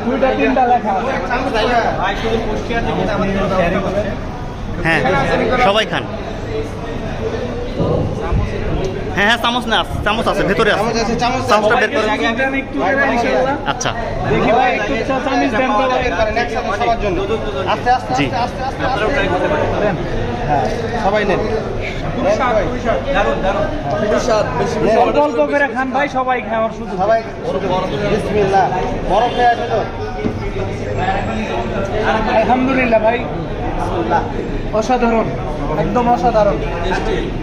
দুইটা তিনটা লেখা হ্যাঁ সবাই খান। হ্যাঁ হ্যাঁ চামচ না, চামচ আছে ভেতরে আছে, চামচটা বের করে। আচ্ছা দেখি ভাই একটু চামিচ দেন তো জি সবাই নেন অল্প অল্প করে খান ভাই, সবাই খাওয়ার শুধু সবাই বিসমিল্লাহ। বরফ খেয়ে আছে তো আলহামদুলিল্লাহ ভাই, অসাধারণ, একদম অসাধারণ,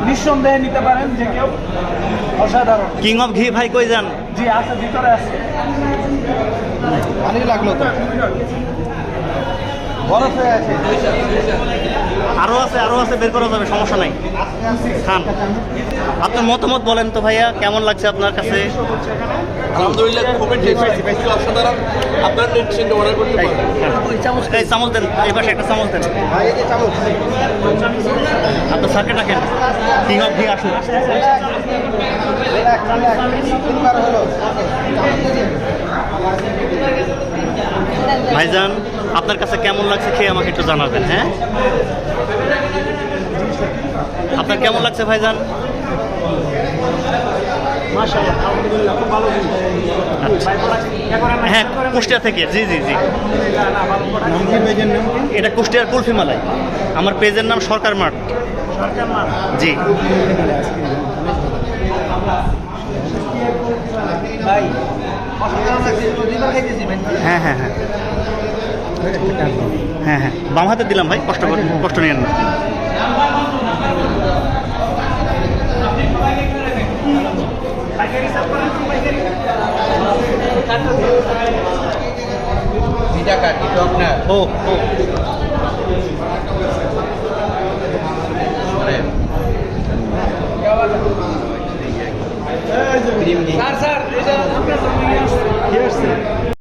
নিঃসন্দেহে নিতে পারেন যে কেউ, অসাধারণ। কিং অফ ঘি ভাই কই যান? জি আছে, ভিতরে আছে। পানি লাগলো তো, বরফ হয়ে আছে। আরো আছে, আরো আছে, বের করা যাবে, সমস্যা নাই, খান। আপনার মতামত বলেন তো ভাইয়া, কেমন লাগছে আপনার কাছে? আলহামদুলিল্লাহ খুবই টেস্টি, অসাধারণ। আপনার নিশ্চিন্তে অর্ডার করতে পারেন। এই চামচ দেন, এই পাশে একটা চামচ দেন। আপনার সার্কেট রাখেন, কিং অফ ঘি আসুন। ভাইজান আপনার কাছে কেমন লাগছে খেয়ে আমাকে একটু জানাবেন। হ্যাঁ আপনার কেমন লাগছে ভাইজান? হ্যাঁ কুষ্টিয়া থেকে, জি জি জি। এটা কুষ্টিয়ার কুলফি মালাই। আমার পেজের নাম সরকার মার্ট। জি হ্যাঁ হ্যাঁ হ্যাঁ হ্যাঁ হ্যাঁ বাম হাতে দিলাম ভাই, কষ্ট নিয়েন না। ও ও স্যার স্যার এটা আপনার